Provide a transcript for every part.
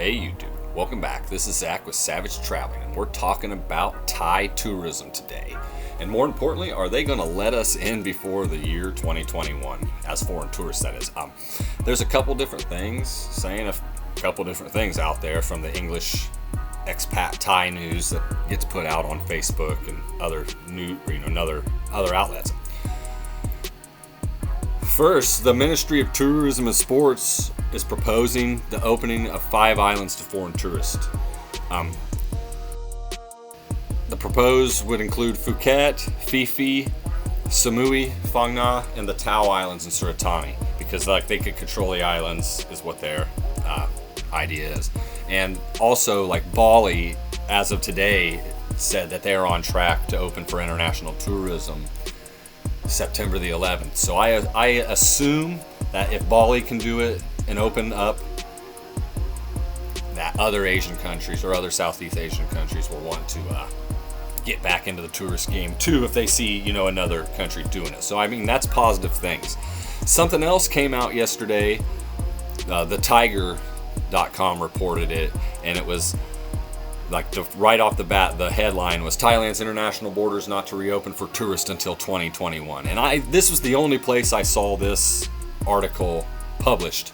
Hey YouTube, welcome back. This is Zach with Savage Traveling, and we're talking about Thai tourism today. And more importantly, are they going to let us in before the year 2021 as foreign tourists, that is? There's a couple different things saying a couple different things out there from the English expat Thai news that gets put out on Facebook and other other outlets. First, the Ministry of Tourism and Sports is proposing the opening of 5 islands to foreign tourists. The proposed would include Phuket, Phi Phi, Samui, Phang Nga, and the Tao Islands in Suratani, because they could control the islands is what their idea is. And also Bali, as of today, said that they are on track to open for international tourism September the 11th. So I assume that if Bali can do it and open up, that other Asian countries or other Southeast Asian countries will want to get back into the tourist game too if they see another country doing it. So I mean, that's positive things. Something else came out yesterday. The Tiger.com reported it, and it was right off the bat, the headline was Thailand's international borders not to reopen for tourists until 2021. And this was the only place I saw this article published.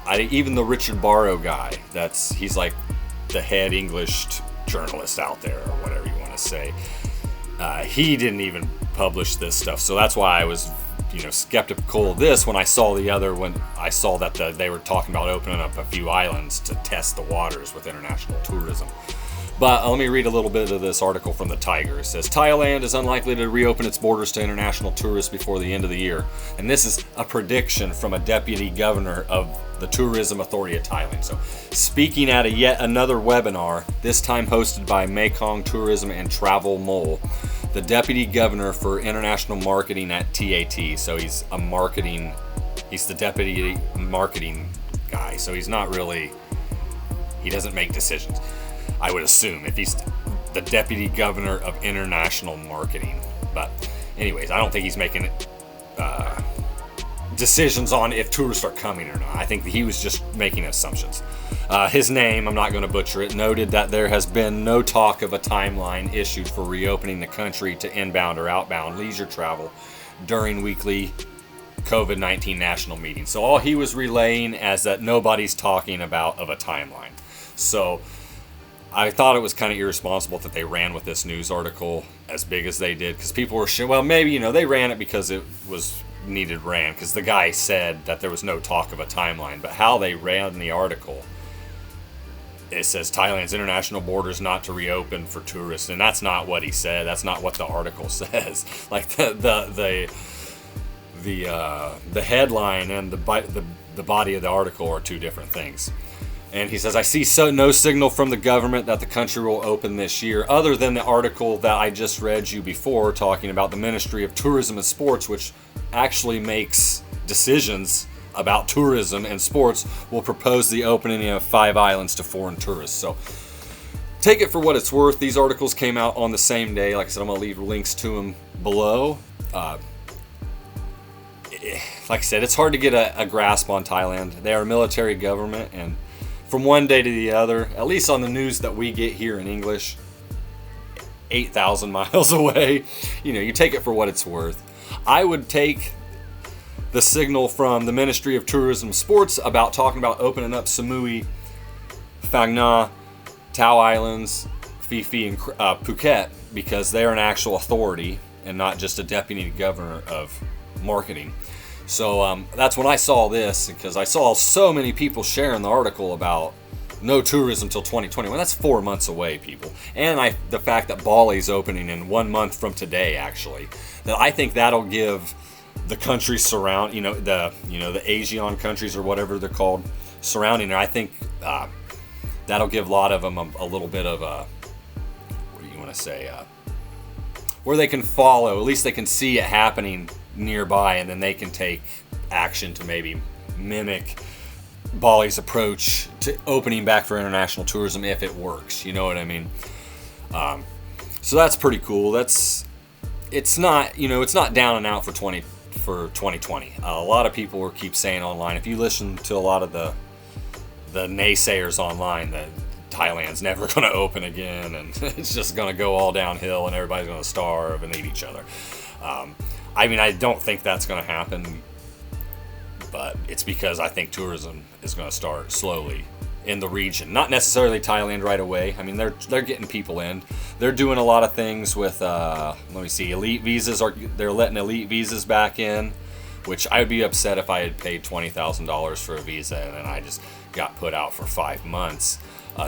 Even the Richard Barrow guy, he's like the head English journalist out there, or whatever you want to say. He didn't even publish this stuff, so that's why I was skeptical of this when I saw that they were talking about opening up a few islands to test the waters with international tourism. But let me read a little bit of this article from the Tiger. It says, Thailand is unlikely to reopen its borders to international tourists before the end of the year. And this is a prediction from a deputy governor of the Tourism Authority of Thailand. So speaking at yet another webinar, this time hosted by Mekong Tourism and Travel Mole, the deputy governor for international marketing at TAT. So he's the deputy marketing guy. So he's not really, he doesn't make decisions, I would assume, if he's the deputy governor of international marketing. But anyways, I don't think he's making decisions on if tourists are coming or not. I think that he was just making assumptions. His name, I'm not going to butcher it, noted that there has been no talk of a timeline issued for reopening the country to inbound or outbound leisure travel during weekly COVID-19 national meetings. So all he was relaying is that nobody's talking about of a timeline. So I thought it was kind of irresponsible that they ran with this news article as big as they did, because people were well, maybe they ran it because it was needed ran, because the guy said that there was no talk of a timeline. But how they ran the article, it says Thailand's international borders not to reopen for tourists, and that's not what he said. That's not what the article says. The headline and the body of the article are two different things. And he says, I see no signal from the government that the country will open this year, other than the article that I just read you before, talking about the Ministry of Tourism and Sports, which actually makes decisions about tourism and sports, will propose the opening of 5 islands to foreign tourists. So take it for what it's worth. These articles came out on the same day. Like I said, I'm going to leave links to them below. Like I said, it's hard to get a grasp on Thailand. They are a military government, and from one day to the other, at least on the news that we get here in English, 8,000 miles away, you take it for what it's worth. I would take the signal from the Ministry of Tourism and Sports about talking about opening up Samui, Phang Nga, Tao Islands, Phi Phi, and Phuket, because they're an actual authority and not just a deputy governor of marketing. So that's when I saw this, because I saw so many people sharing the article about no tourism until 2021. That's 4 months away, people. And the fact that Bali's opening in 1 month from today, actually, that I think that'll give the countries surround, the ASEAN countries or whatever they're called, surrounding there. I think that'll give a lot of them a little bit of a, what do you want to say, where they can follow. At least they can see it happening nearby, and then they can take action to maybe mimic Bali's approach to opening back for international tourism if it works. You know what I mean? So that's pretty cool. It's not down and out for 2020. A lot of people keep saying online, if you listen to a lot of the the naysayers online that Thailand's never going to open again, and it's just going to go all downhill, and everybody's going to starve and eat each other. I mean, I don't think that's going to happen, but it's because I think tourism is going to start slowly in the region. Not necessarily Thailand right away. I mean, they're getting people in. They're doing a lot of things with, let me see, elite visas. They're letting elite visas back in, which I would be upset if I had paid $20,000 for a visa and then I just got put out for 5 months.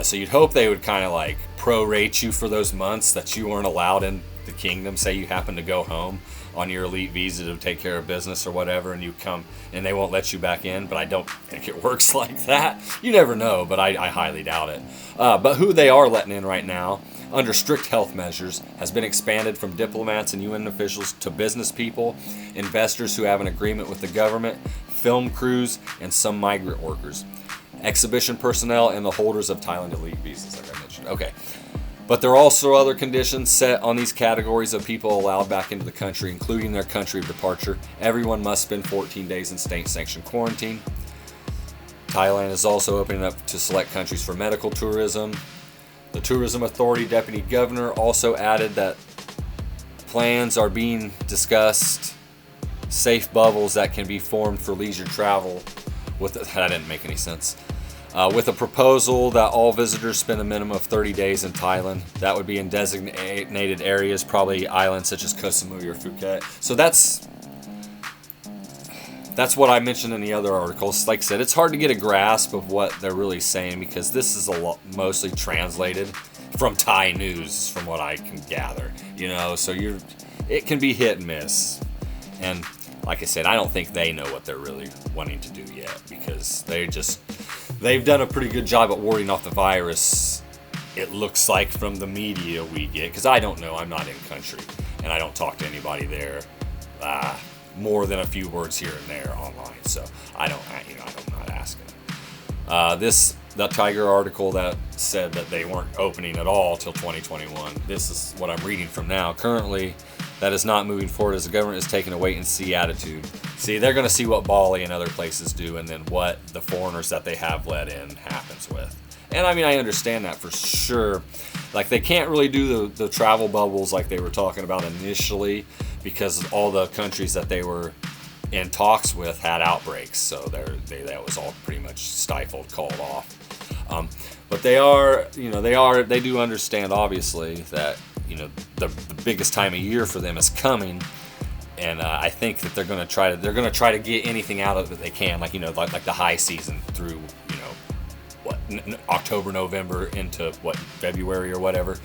So you'd hope they would kind of like prorate you for those months that you weren't allowed in the kingdom. Say you happen to go home on your elite visa to take care of business or whatever, and you come and they won't let you back in. But I don't think it works like that. You never know, but I highly doubt it. But who they are letting in right now, under strict health measures, has been expanded from diplomats and UN officials to business people, investors who have an agreement with the government, film crews, and some migrant workers. Exhibition personnel and the holders of Thailand elite visas, like I mentioned. Okay. But there are also other conditions set on these categories of people allowed back into the country, including their country of departure. Everyone must spend 14 days in state-sanctioned quarantine. Thailand is also opening up to select countries for medical tourism. The Tourism Authority Deputy Governor also added that plans are being discussed, safe bubbles that can be formed for leisure travel. That didn't make any sense. With a proposal that all visitors spend a minimum of 30 days in Thailand. That would be in designated areas, probably islands such as Koh Samui or Phuket. So that's what I mentioned in the other articles. Like I said, it's hard to get a grasp of what they're really saying because this is mostly translated from Thai news, from what I can gather. So it can be hit and miss. And like I said, I don't think they know what they're really wanting to do yet because they've done a pretty good job at warding off the virus, it looks like, from the media we get. Because I don't know, I'm not in country, and I don't talk to anybody there more than a few words here and there online. So I'm not asking. The Tiger article that said that they weren't opening at all till 2021. This is what I'm reading from now. Currently, that is not moving forward as the government is taking a wait-and-see attitude. See, they're going to see what Bali and other places do and then what the foreigners that they have let in happens with. And I mean, I understand that for sure. Like, they can't really do the travel bubbles like they were talking about initially because all the countries that they were in talks with had outbreaks. So that was all pretty much stifled, called off. But they do understand, obviously, that the biggest time of year for them is coming, and I think that they're going to try to get anything out of it they can, like the high season through October, November into February or whatever.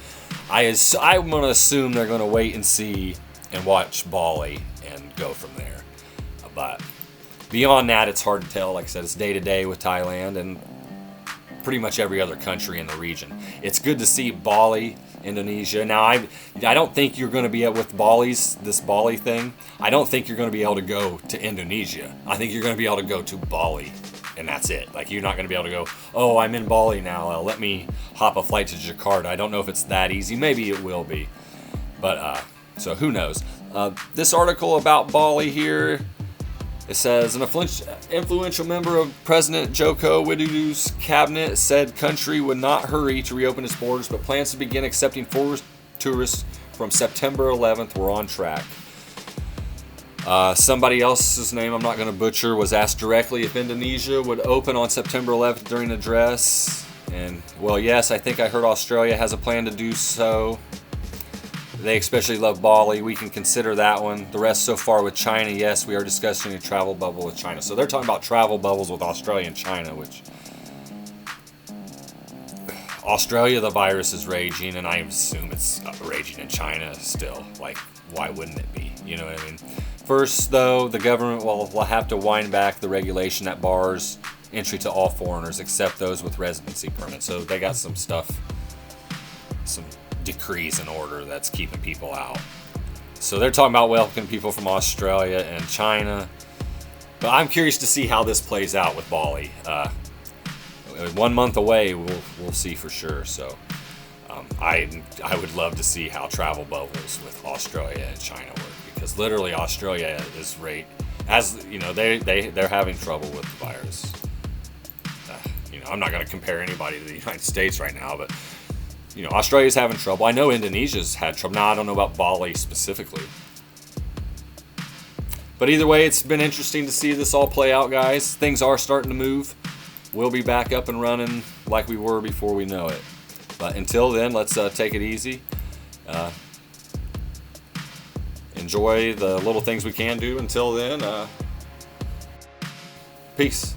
I'm going to assume they're going to wait and see and watch Bali and go from there. But beyond that, it's hard to tell. Like I said, it's day to day with Thailand and pretty much every other country in the region. It's good to see Bali, Indonesia. Now, I don't think you're going to be with this Bali thing. I don't think you're going to be able to go to Indonesia. I think you're going to be able to go to Bali, and that's it. Like, you're not going to be able to go, oh, I'm in Bali now. Let me hop a flight to Jakarta. I don't know if it's that easy. Maybe it will be. But, so who knows? This article about Bali here, it says, an influential member of President Joko Widodo's cabinet said country would not hurry to reopen its borders, but plans to begin accepting foreign tourists from September 11th were on track. Somebody else's name I'm not going to butcher was asked directly if Indonesia would open on September 11th during an address. And, well, yes, I think I heard Australia has a plan to do so. They especially love Bali. We can consider that one. The rest so far with China, yes, we are discussing a travel bubble with China. So they're talking about travel bubbles with Australia and China, which Australia, the virus is raging, and I assume it's raging in China still. Like, why wouldn't it be? You know what I mean? First, though, the government will have to wind back the regulation that bars entry to all foreigners except those with residency permits. So they got some decrees in order that's keeping people out. So they're talking about welcoming people from Australia and China. But I'm curious to see how this plays out with Bali. 1 month away, we'll see for sure. So I would love to see how travel bubbles with Australia and China work, because literally Australia is they're having trouble with the virus. I'm not going to compare anybody to the United States right now, but Australia's having trouble. I know Indonesia's had trouble. Now I don't know about Bali specifically. But either way, it's been interesting to see this all play out, guys. Things are starting to move. We'll be back up and running like we were before we know it. But until then, let's take it easy. Enjoy the little things we can do. Until then, peace.